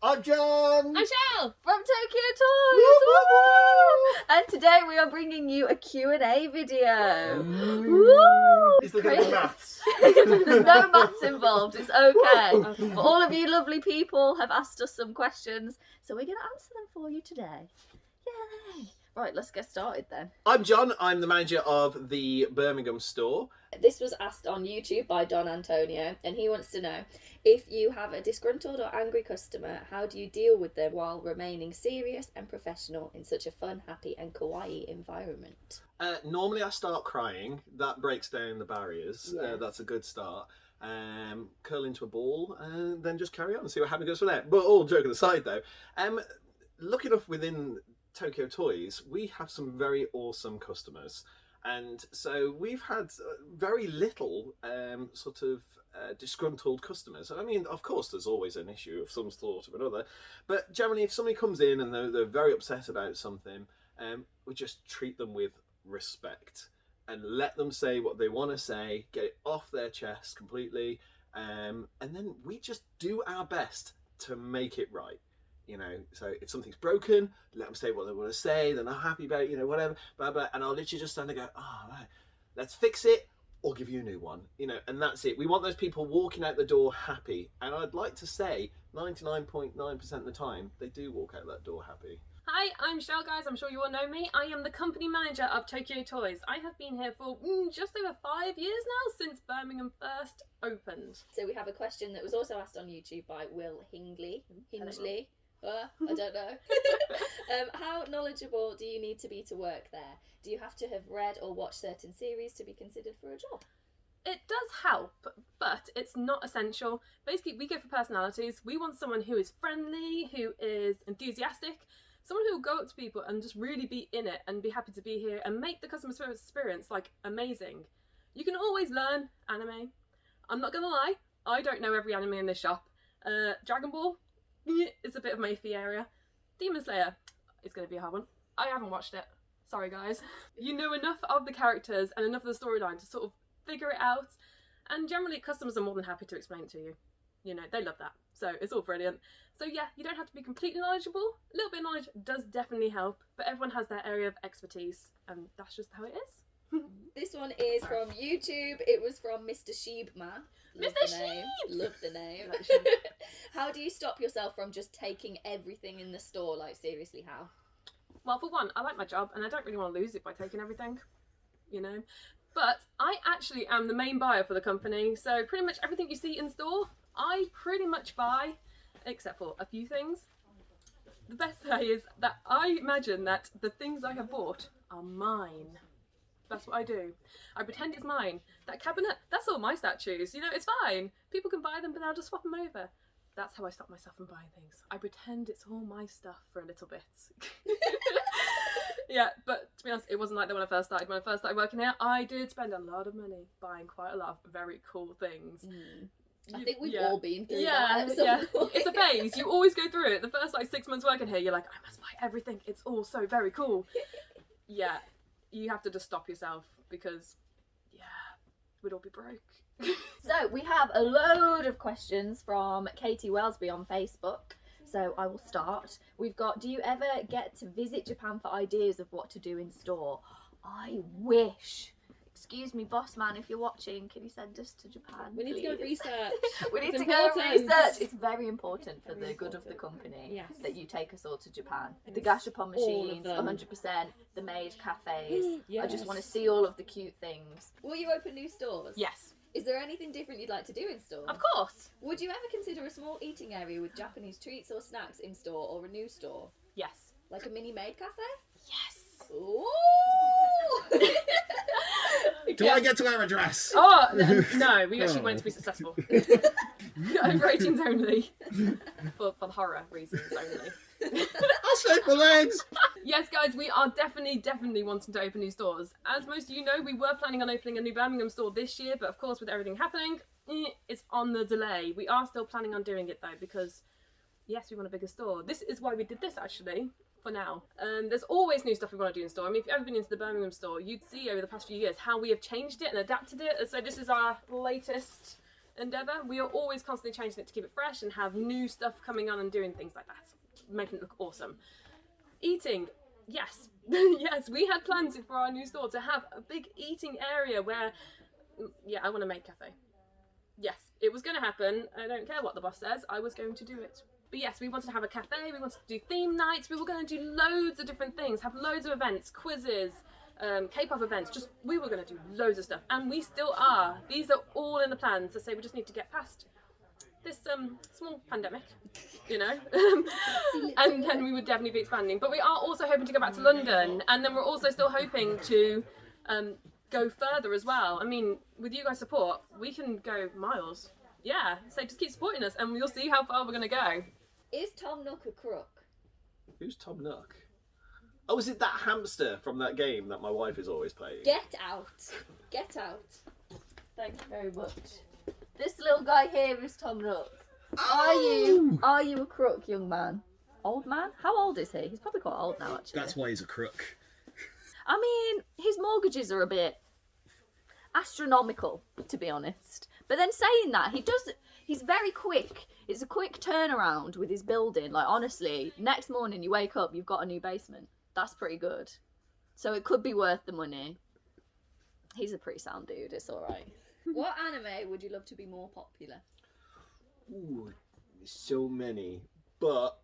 I'm John! I'm Shell! From TokyoToys! And today we are bringing you a Q&A video. Woo! He's looking at maths. There's no maths involved, it's okay. But all of you lovely people have asked us some questions, so we're going to answer them for you today. Yay! Right, let's get started then. I'm John, I'm the manager of the Birmingham store. This was asked on YouTube by Don Antonio, and he wants to know, if you have a disgruntled or angry customer, how do you deal with them while remaining serious and professional in such a fun, happy and kawaii environment? Normally I start crying, that breaks down the barriers, Yeah. that's a good start. Curl into a ball and then just carry on and see what happens from there. But all joking aside though, looking up within TokyoToys, we have some very awesome customers. And so we've had very little disgruntled customers. I mean, of course, there's always an issue of some sort or another. But generally, if somebody comes in and they're very upset about something, we just treat them with respect and let them say what they want to say, get it off their chest completely. And then we just do our best to make it right. You know, so if something's broken, let them say what they want to say. They're not happy about it, you know, whatever. Blah, blah, and I'll literally just stand there and go, oh, right, let's fix it or give you a new one. You know, and that's it. We want those people walking out the door happy. And I'd like to say 99.9% of the time, they do walk out that door happy. Hi, I'm Shell, guys. I'm sure you all know me. I am the company manager of Tokyotoys. I have been here for just over 5 years now, since Birmingham first opened. So we have a question that was also asked on YouTube by Will Hingley. I don't know. How knowledgeable do you need to be to work there? Do you have to have read or watched certain series to be considered for a job? It does help, but it's not essential. Basically, we go for personalities. We want someone who is friendly, who is enthusiastic, someone who will go up to people and just really be in it and be happy to be here and make the customer service experience like amazing. You can always learn anime. I'm not gonna lie, I don't know every anime in this shop. Dragon Ball, it's a bit of my iffy area. Demon Slayer is going to be a hard one. I haven't watched it. Sorry guys. You know enough of the characters and enough of the storyline to sort of figure it out, and generally customers are more than happy to explain it to you. You know, they love that. So it's all brilliant. So yeah, you don't have to be completely knowledgeable. A little bit of knowledge does definitely help, but everyone has their area of expertise and that's just how it is. This one is from YouTube. It was from Mr. Sheebma. Mr. Sheeb! Love the name. Like Sheeb. How do you stop yourself from just taking everything in the store? Like, seriously, how? Well, for one, I like my job and I don't really want to lose it by taking everything, you know. But I actually am the main buyer for the company, so pretty much everything you see in store, I pretty much buy, except for a few things. The best way is that I imagine that the things I have bought are mine. That's what I do. I pretend it's mine. That cabinet, that's all my statues. You know, it's fine. People can buy them, but I'll just swap them over. That's how I stop myself from buying things. I pretend it's all my stuff for a little bit. Yeah, but to be honest, it wasn't like that when I first started. When I first started working here, I did spend a lot of money buying quite a lot of very cool things. I think we've all been through that Yeah, at some yeah. point. It's a phase. You always go through it. The first 6 months working here, you're like, I must buy everything. It's all so very cool. Yeah. You have to just stop yourself because, yeah, we'd all be broke. So we have a load of questions from Katie Wellesby on Facebook. So I will start. We've got, do you ever get to visit Japan for ideas of what to do in store? I wish. Excuse me, boss man, if you're watching, can you send us to Japan? We need to go please? research. We need It's to go important. research. It's very important for Very the good of the important. company Yes. that you take us all to Japan. The gashapon All of machines, them. 100%, the maid cafes. Yes. I just want to see all of the cute things. Will you open new stores? Yes. Is there anything different you'd like to do in store? Of course. Would you ever consider a small eating area with Japanese treats or snacks in store or a new store? Yes. Like a mini maid cafe? Yes. Ooh! Do I get to wear a dress? Oh, no, we actually want it to be successful. Over 18s only. For horror reasons only. I'll shake my legs! Yes, guys, we are definitely wanting to open new stores. As most of you know, we were planning on opening a new Birmingham store this year, but of course with everything happening, it's on the delay. We are still planning on doing it though, because yes, we want a bigger store. This is why we did this actually, for now. There's always new stuff we want to do in store. I mean, if you've ever been into the Birmingham store, you'd see over the past few years how we have changed it and adapted it. So this is our latest endeavour. We are always constantly changing it to keep it fresh and have new stuff coming on and doing things like that, making it look awesome. Eating, yes. Yes, we had plans for our new store to have a big eating area where, yeah, I want to make cafe. Yes, it was going to happen. I don't care what the boss says, I was going to do it. But yes, we wanted to have a cafe, we wanted to do theme nights, we were going to do loads of different things, have loads of events, quizzes, K-pop events, just, we were going to do loads of stuff, and we still are. These are all in the plans, to say we just need to get past this small pandemic, you know, and then we would definitely be expanding. But we are also hoping to go back to London, and then we're also still hoping to go further as well. I mean, with you guys' support, we can go miles. Yeah, so just keep supporting us, and we'll see how far we're going to go. Is Tom Nook a crook? Who's Tom Nook? Oh, is it that hamster from that game that my wife is always playing? Get out. Get out. Thank you very much. This little guy here is Tom Nook. Oh! Are you a crook, young man? Old man? How old is he? He's probably quite old now, actually. That's why he's a crook. I mean, his mortgages are a bit astronomical, to be honest. But then saying that, he's very quick. It's a quick turnaround with his building. Like, honestly, next morning you wake up, you've got a new basement. That's pretty good. So it could be worth the money. He's a pretty sound dude, it's alright. What anime would you love to be more popular? Ooh, so many. But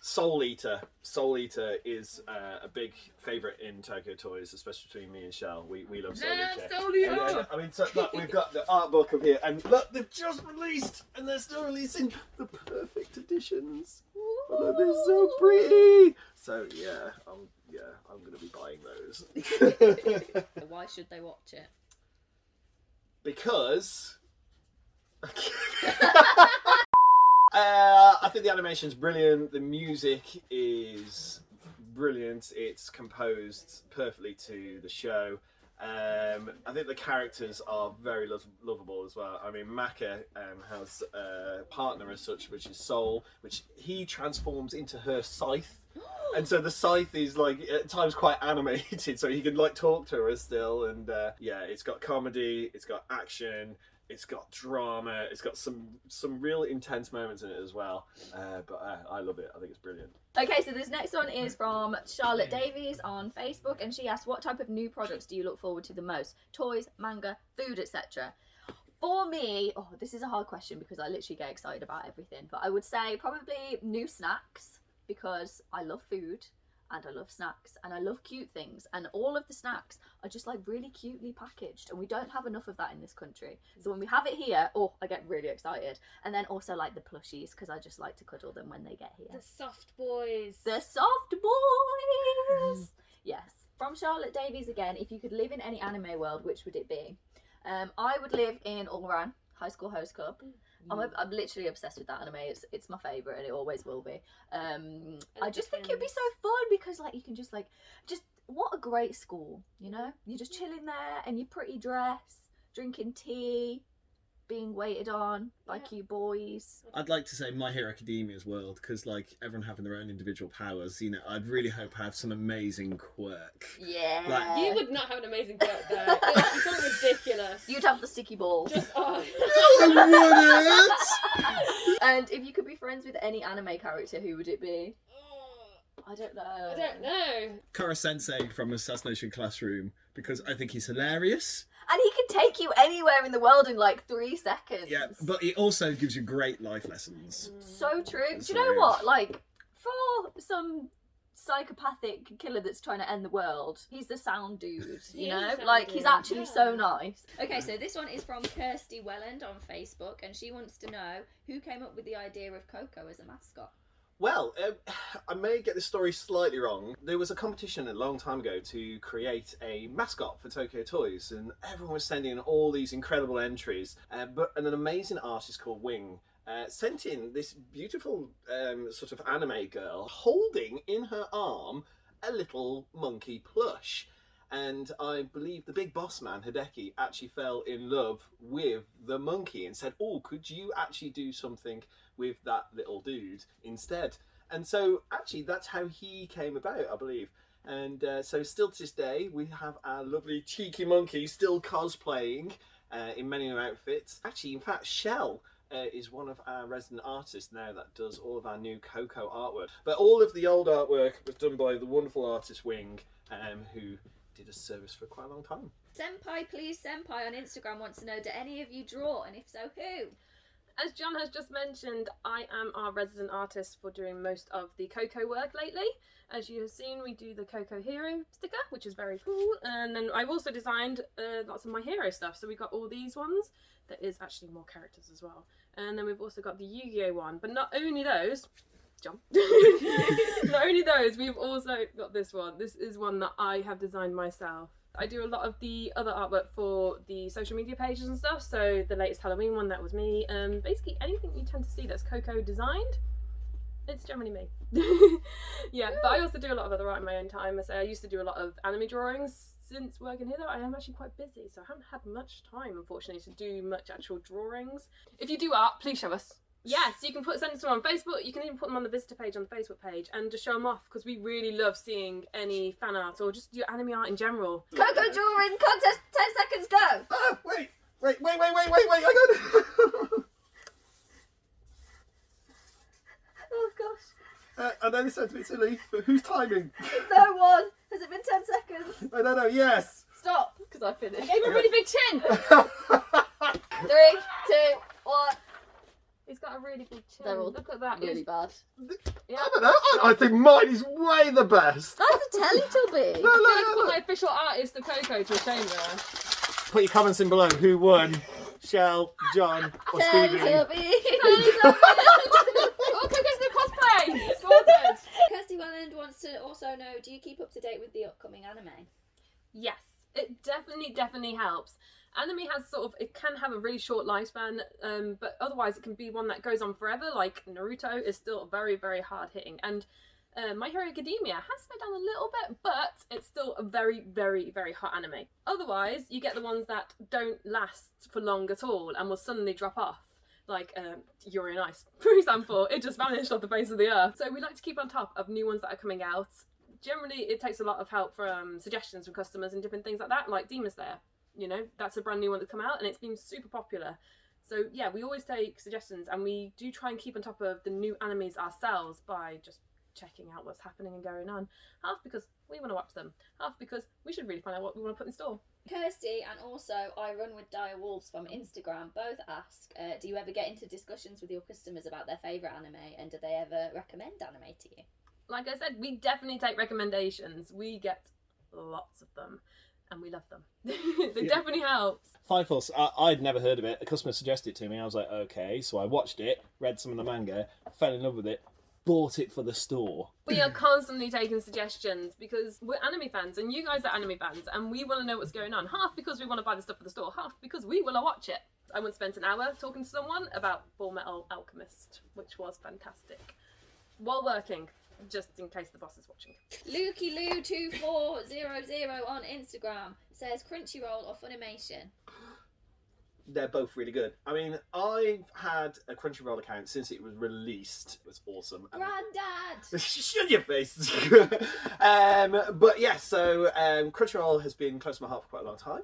Soul Eater. Soul Eater is a big favourite in TokyoToys, especially between me and Shell. We love Soul Eater. Soul Eater! And, I mean, so, look, we've got the art book up here, and look, they've just released, and they're still releasing the perfect editions. Oh, they're so pretty. So yeah, I'm gonna be buying those. Why should they watch it? Because. I think the animation's brilliant. The music is brilliant. It's composed perfectly to the show. I think the characters are very lovable as well. I mean, Maka has a partner as such, which is Soul, which he transforms into her scythe. And so the scythe is like at times quite animated, so he can like talk to her still. And yeah, it's got comedy, it's got action, it's got drama, it's got some real intense moments in it as well. But I love it. I think it's brilliant. Okay, so this next one is from Charlotte Davies on Facebook, and she asked, what type of new products do you look forward to the most? Toys, manga, food, etc. For me, this is a hard question because I literally get excited about everything, but I would say probably new snacks, because I love food and I love snacks and I love cute things, and all of the snacks are just like really cutely packaged, and we don't have enough of that in this country. So when we have it here, I get really excited. And then also like the plushies, because I just like to cuddle them when they get here. The soft boys. The soft boys! Yes. From Charlotte Davies again, if you could live in any anime world, which would it be? I would live in Ulran, High School Host Club. I'm literally obsessed with that anime. It's my favourite, and it always will be. I just think it'd be so fun because like you can just what a great school, you know? You're just chilling there in your pretty dress, drinking tea, being waited on by cute boys. I'd like to say My Hero Academia's world, because like everyone having their own individual powers, you know, I'd really hope I have some amazing quirk. Yeah. Like, You would not have an amazing quote there. It would be something ridiculous. You'd have the sticky balls. Just, And if you could be friends with any anime character, who would it be? I don't know. I don't know. Kara Sensei from Assassination Classroom, because I think he's hilarious. And he can take you anywhere in the world in like 3 seconds. Yeah, but he also gives you great life lessons. So true. That's Do you know weird. what? Like, for some psychopathic killer that's trying to end the world, he's the sound dude, He you is know? a sound Like, dude, he's actually so yeah. nice. Okay, so this one is from Kirsty Welland on Facebook, and she wants to know who came up with the idea of Coco as a mascot. Well, I may get this story slightly wrong. There was a competition a long time ago to create a mascot for TokyoToys, and everyone was sending in all these incredible entries. But an amazing artist called Wing sent in this beautiful sort of anime girl holding in her arm a little monkey plush. And I believe the big boss man, Hideki, actually fell in love with the monkey and said, oh, could you actually do something with that little dude instead? And so actually that's how he came about, I believe. And so still to this day, we have our lovely cheeky monkey still cosplaying in many new outfits. Actually, in fact, Shell is one of our resident artists now that does all of our new Coco artwork. But all of the old artwork was done by the wonderful artist Wing, who did a service for quite a long time. Senpai, please, Senpai on Instagram wants to know, do any of you draw, and if so, who? As John has just mentioned, I am our resident artist for doing most of the Coco work lately. As you have seen, we do the Coco Hero sticker, which is very cool. And then I've also designed lots of my hero stuff. So we've got all these ones. There is actually more characters as well. And then we've also got the Yu-Gi-Oh one. But not only those, John. Not only those, we've also got this one. This is one that I have designed myself. I do a lot of the other artwork for the social media pages and stuff. So the latest Halloween one, that was me. Basically anything you tend to see that's Coco designed, it's generally me. Yeah, but I also do a lot of other art in my own time. I used to do a lot of anime drawings. Since working here though, I am actually quite busy, so I haven't had much time, unfortunately, to do much actual drawings. If you do art, please show us. Yes, you can send them on Facebook. You can even put them on the visitor page on the Facebook page and just show them off, because we really love seeing any fan art or just your anime art in general. Coco drawing contest, 10 seconds, go! Ah, wait, I got it! Oh gosh. I know this sounds a bit silly, but who's timing? No one! Has it been 10 seconds? I don't know, yes! Stop, because I finished. Gave him a really big chin! 3, 2, 1. He's got a really big chin. They're all Look at that. Really bad. Yeah. I don't know, I think mine is way the best! That's a Teletubby! No, I'm no, going to no, call no. my official artist of Coco to a shame there. Put your comments in below, who won? Shell, John, or Stevie? Teletubby! Oh, Coco's new cosplay! Sorted! Kirsty Welland wants to also know, do you keep up to date with the upcoming anime? Yes, it definitely helps. Anime has it can have a really short lifespan, but otherwise it can be one that goes on forever. Like Naruto is still very, very hard hitting, and My Hero Academia has slowed down a little bit, but it's still a very, very, very hot anime. Otherwise, you get the ones that don't last for long at all and will suddenly drop off. Like Yuri on Ice, for example, it just vanished off the face of the earth. So we like to keep on top of new ones that are coming out. Generally, it takes a lot of help from suggestions from customers and different things like that, like Demon Slayer. You know, that's a brand new one that's come out and it's been super popular. So yeah, we always take suggestions and we do try and keep on top of the new animes ourselves by just checking out what's happening and going on. Half because we want to watch them, half because we should really find out what we want to put in store. Kirsty and also I Run With Dire Wolves from Instagram both ask, do you ever get into discussions with your customers about their favourite anime, and do they ever recommend anime to you? Like I said, we definitely take recommendations. We get lots of them and we love them. They definitely help. Five Pulse, I'd never heard of it. A customer suggested it to me. I was like, okay. So I watched it, read some of the manga, fell in love with it, bought it for the store. We are constantly taking suggestions because we're anime fans and you guys are anime fans and we want to know what's going on. Half because we want to buy the stuff for the store, half because we want to watch it. I once spent an hour talking to someone about Full Metal Alchemist, which was fantastic. While working, just in case the boss is watching. LukeyLou2400 on Instagram says Crunchyroll or Funimation? They're both really good. I mean, I've had a Crunchyroll account since it was released. It was awesome. Granddad! Shut your face! But yeah, so Crunchyroll has been close to my heart for quite a long time.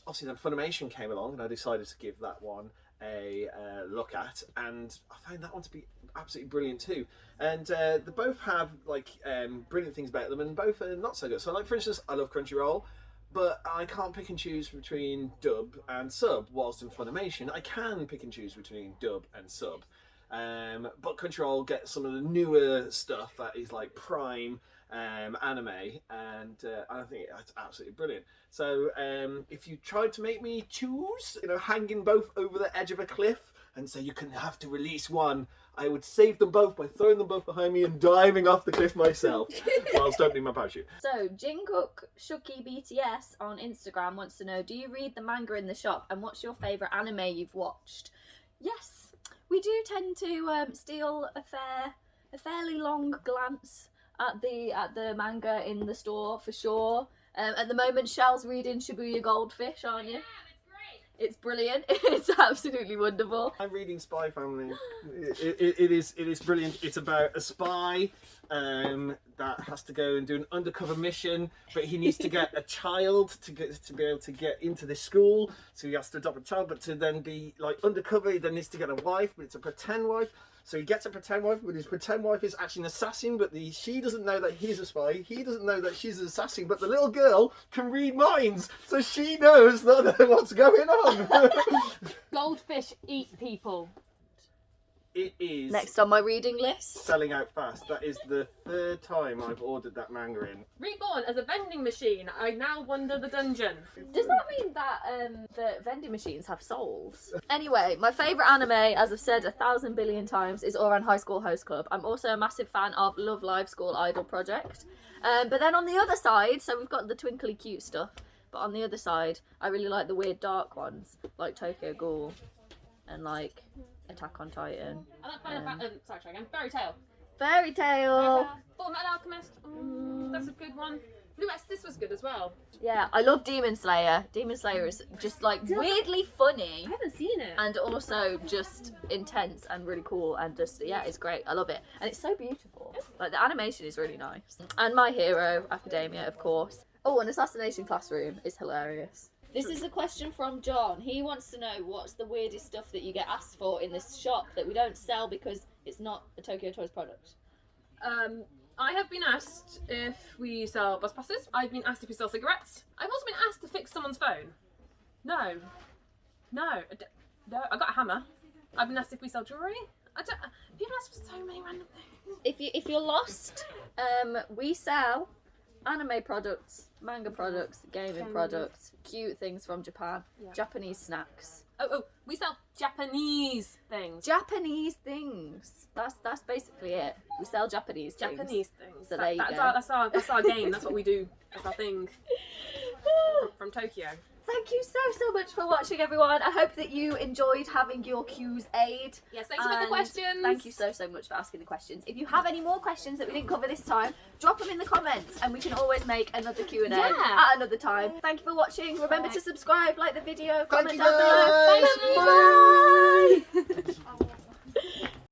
Obviously then Funimation came along and I decided to give that one a look at, and I found that one to be absolutely brilliant too. And they both have brilliant things about them, and both are not so good. So like for instance, I love Crunchyroll, but I can't pick and choose between dub and sub, whilst in Funimation I can pick and choose between dub and sub. But Crunchyroll gets some of the newer stuff that is like prime anime, and I think it's absolutely brilliant. So if you tried to make me choose, hanging both over the edge of a cliff and say you can have to release one, I would save them both by throwing them both behind me and diving off the cliff myself whilst opening my parachute. So, Jungkook Shuki BTS on Instagram wants to know, do you read the manga in the shop, and what's your favourite anime you've watched? Yes, we do tend to steal a fairly long glance at the manga in the store for sure. At the moment, Shell's reading Shibuya Goldfish, aren't you? It's brilliant. It's absolutely wonderful. I'm reading Spy Family. It is brilliant. It's about a spy that has to go and do an undercover mission, but he needs to get a child to be able to get into this school. So he has to adopt a child, but to then be like undercover, he then needs to get a wife, but it's a pretend wife. So he gets a pretend wife, but his pretend wife is actually an assassin, but she doesn't know that he's a spy. He doesn't know that she's an assassin, but the little girl can read minds, so she knows what's going on. Goldfish eat people. It is Next on my reading list. selling out fast. That is the 3rd time I've ordered that manga in. Reborn as a vending machine, I now wander the dungeon. Does that mean that the vending machines have souls? Anyway, my favourite anime, as I've said 1,000 billion times, is Ouran High School Host Club. I'm also a massive fan of Love Live School Idol Project. But then on the other side, so we've got the twinkly cute stuff, but on the other side, I really like the weird dark ones, like Tokyo Ghoul and like Attack on Titan. I like Final Fantasy. Sorry, try again. Fairy Tail. Fairy Tail. Full Metal Alchemist. That's a good one. Blue Exorcist was good as well. Yeah, I love Demon Slayer. Demon Slayer is just like weirdly funny I haven't seen it. and also just intense and really cool and just it's great. I love it and it's so beautiful. Like the animation is really nice. And My Hero Academia, of course. Oh, and Assassination Classroom is hilarious. This is a question from John. He wants to know what's the weirdest stuff that you get asked for in this shop that we don't sell because it's not a TokyoToys product. I have been asked if we sell bus passes. I've been asked if we sell cigarettes. I've also been asked to fix someone's phone. No. I got a hammer. I've been asked if we sell jewellery. People ask for so many random things. If you're lost, we sell anime products, manga products, gaming products, cute things from Japan, Japanese snacks. Oh, we sell Japanese things. Japanese things. That's basically it. We sell Japanese things. Japanese things. So there you go. That's our game. That's what we do. That's our thing. From Tokyo. Thank you so much for watching, everyone. I hope that you enjoyed having your Q's aid. Yes, thanks for the questions. Thank you so much for asking the questions. If you have any more questions that we didn't cover this time, drop them in the comments and we can always make another Q&A at another time. Thank you for watching. Remember to subscribe, like the video, comment down below. Guys. Thank you. Bye.